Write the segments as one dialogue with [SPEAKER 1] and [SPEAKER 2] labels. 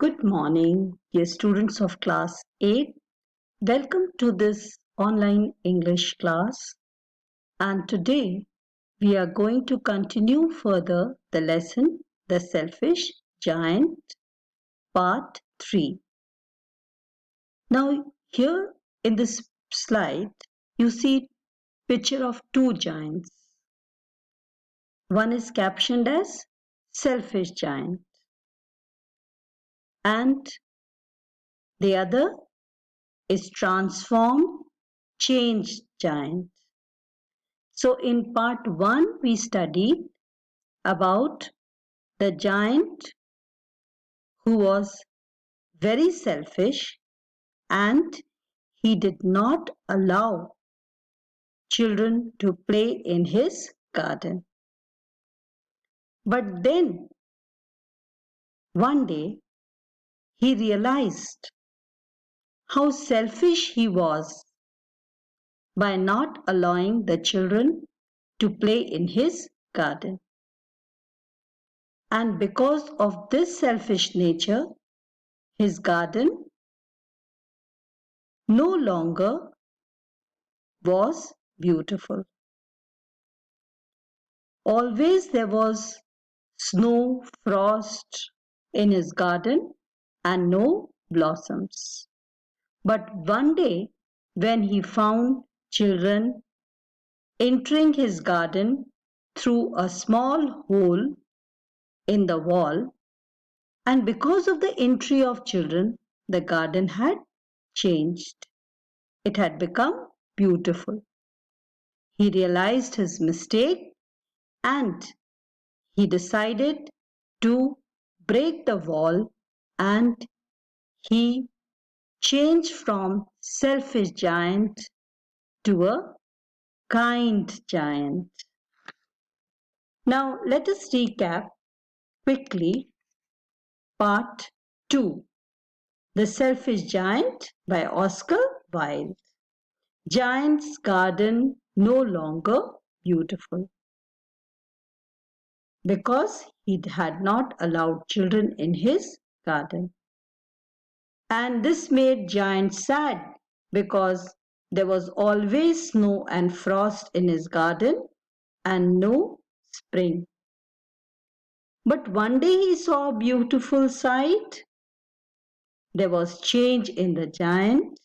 [SPEAKER 1] Good morning, dear students of class 8. Welcome to this online English class. And today we are going to continue further the lesson, The Selfish Giant, Part 3. Now, here in this slide, you see picture of two giants. One is captioned as Selfish Giant and the other is Transformed Changed Giant. So in part 1 we studied about the giant who was very selfish and he did not allow children to play in his garden. But then one day he realized how selfish he was by not allowing the children to play in his garden. And because of this selfish nature, his garden no longer was beautiful. Always there was snow, frost in his garden and no blossoms. But one day when he found children entering his garden through a small hole in the wall, and because of the entry of children, the garden had changed. It had become beautiful. He realized his mistake and he decided to break the wall and he changed from selfish giant to a kind giant. Now let us recap quickly part 2. The Selfish Giant by Oscar Wilde. Giant's garden no longer beautiful, because he had not allowed children in his garden. And this made Giant sad because there was always snow and frost in his garden and no spring. But one day he saw a beautiful sight. There was change in the giant,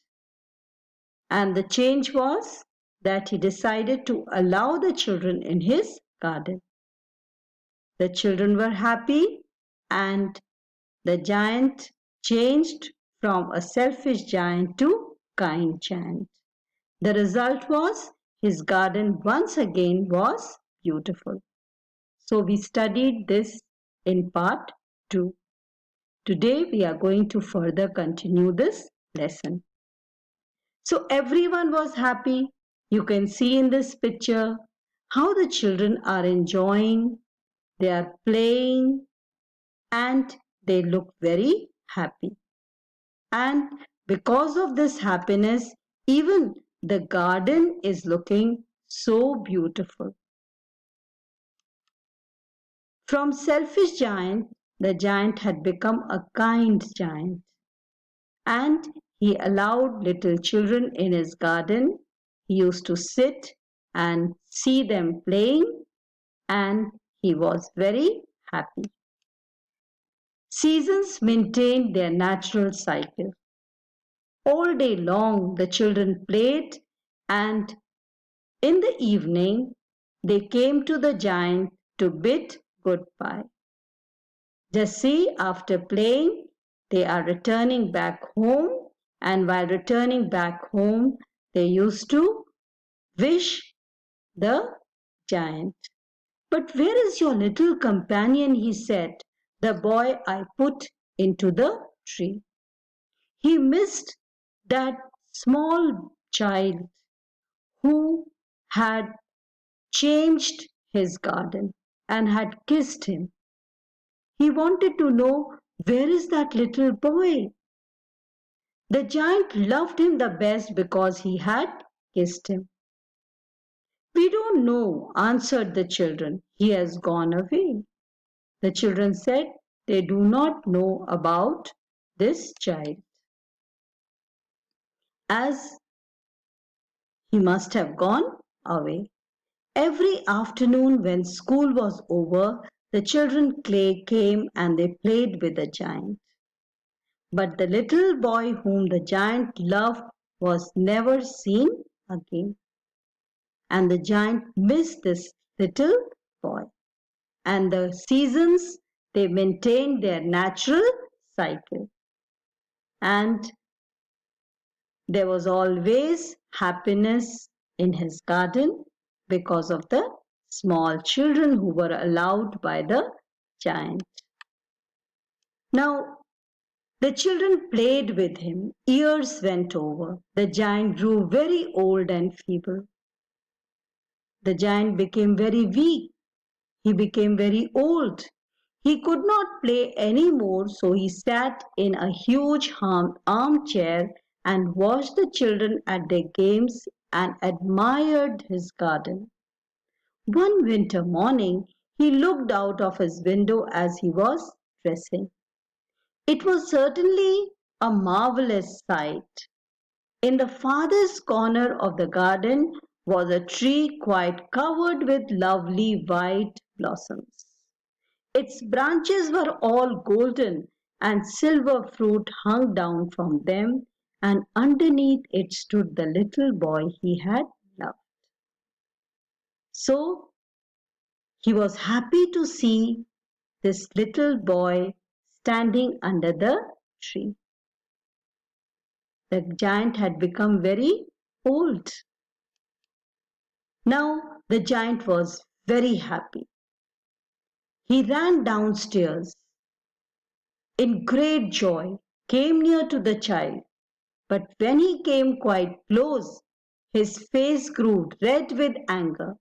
[SPEAKER 1] and the change was that he decided to allow the children in his garden. The children were happy and the giant changed from a selfish giant to kind giant. The result was his garden once again was beautiful. So we studied this in part 2. Today we are going to further continue this lesson. So everyone was happy. You can see in this picture how the children are enjoying, they are playing, and they look very happy. And because of this happiness, even the garden is looking so beautiful. From selfish giant, the giant had become a kind giant. And he allowed little children in his garden. He used to sit and see them playing, and he was very happy. Seasons maintained their natural cycle. All day long the children played, and in the evening they came to the giant to bid goodbye. Just see, after playing, they are returning back home, and while returning back home, they used to wish the giant. But where is your little companion? He said, the boy I put into the tree. He missed that small child who had changed his garden and had kissed him. He wanted to know, where is that little boy? The giant loved him the best because he had kissed him. We don't know, answered the children. He has gone away. The children said they do not know about this child. As he must have gone away. Every afternoon when school was over, the children came and they played with the giant. But the little boy whom the giant loved was never seen again. And the giant missed this little boy. And the seasons, they maintained their natural cycle. And there was always happiness in his garden because of the small children who were allowed by the giant. Now, the children played with him. Years went over. The giant grew very old and feeble. The giant became very weak. He became very old. He could not play any more, so he sat in a huge armchair and watched the children at their games and admired his garden. One winter morning, he looked out of his window as he was dressing. It was certainly a marvelous sight. In the farthest corner of the garden was a tree quite covered with lovely white blossoms. Its branches were all golden, and silver fruit hung down from them, and underneath it stood the little boy he had loved. So he was happy to see this little boy standing under the tree. The giant had become very old. Now the giant was very happy. He ran downstairs in great joy, came near to the child, but when he came quite close, his face grew red with anger,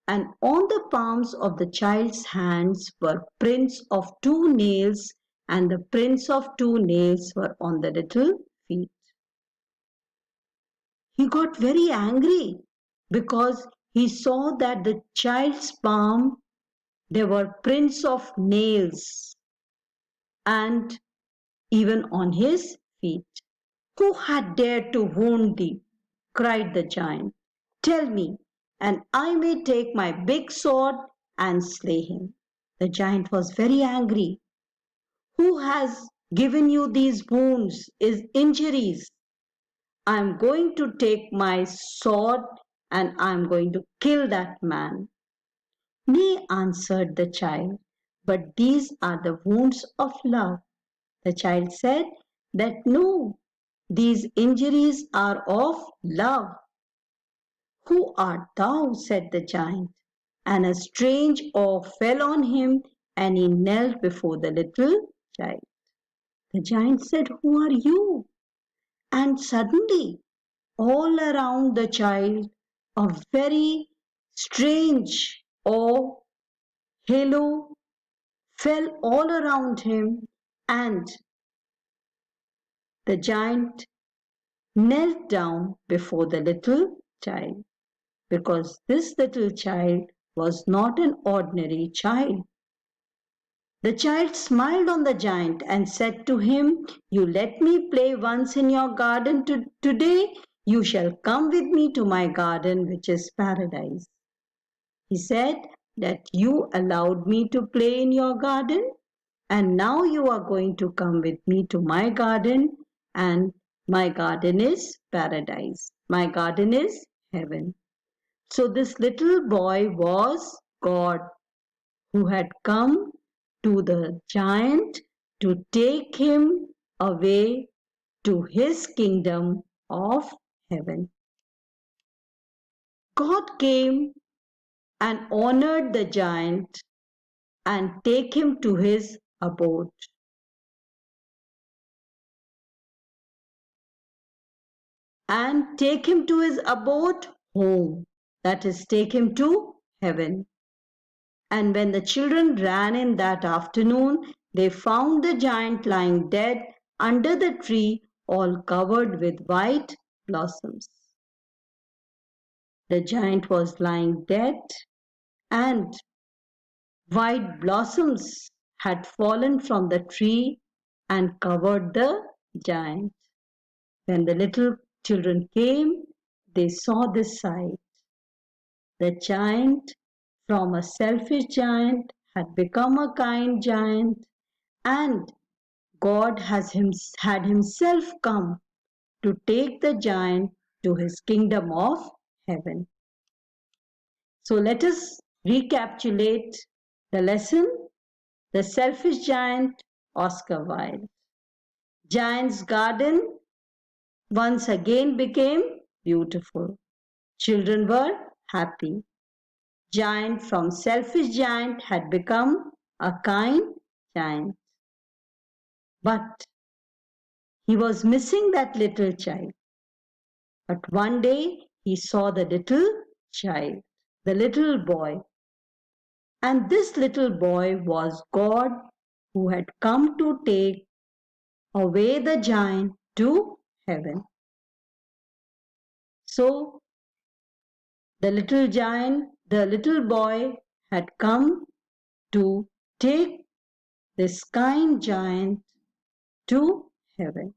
[SPEAKER 1] and on the palms of the child's hands were prints of 2 nails, and the prints of 2 nails were on the little feet. He got very angry because he saw that the child's palm there were prints of nails and even on his feet. Who had dared to wound thee? Cried the giant. Tell me, and I may take my big sword and slay him. The giant was very angry. Who has given you these wounds, injuries? I am going to take my sword and I am going to kill that man. Nay, answered the child, but these are the wounds of love. The child said that no, these injuries are of love. Who art thou? Said the giant, and a strange awe fell on him, and he knelt before the little child. The giant said, Who are you? And suddenly, all around the child, a very strange awe halo fell all around him, and the giant knelt down before the little child, because this little child was not an ordinary child. The child smiled on the giant and said to him, You let me play once in your garden today, you shall come with me to my garden, which is paradise. He said that you allowed me to play in your garden, and now you are going to come with me to my garden, and my garden is paradise. My garden is heaven. So this little boy was God who had come to the giant to take him away to his kingdom of heaven. God came and honored the giant and take him to his abode. And take him to his abode home, that is, take him to heaven. And when the children ran in that afternoon, they found the giant lying dead under the tree, all covered with white blossoms. The giant was lying dead, and white blossoms had fallen from the tree, and covered the giant. When the little children came, they saw this sight. The giant, from a selfish giant, had become a kind giant, and God had himself come to take the giant to his kingdom of heaven. So let us recapitulate the lesson. The selfish giant, Oscar Wilde. Giant's garden once again became beautiful. Children were happy. Giant from selfish giant had become a kind giant. But he was missing that little child. But one day he saw the little child, the little boy. And this little boy was God, who had come to take away the giant to heaven. So the little boy had come to take this kind giant to heaven.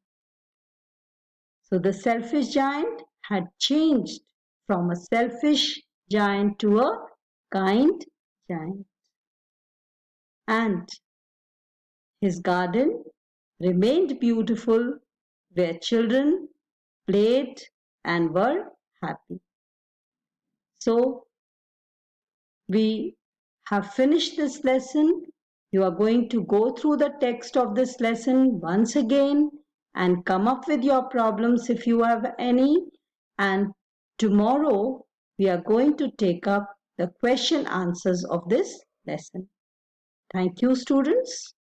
[SPEAKER 1] So the selfish giant had changed from a selfish giant to a kind giant. And his garden remained beautiful, where children played and were happy. So we have finished this lesson. You are going to go through the text of this lesson once again and come up with your problems if you have any. And tomorrow we are going to take up the question answers of this lesson. Thank you, students.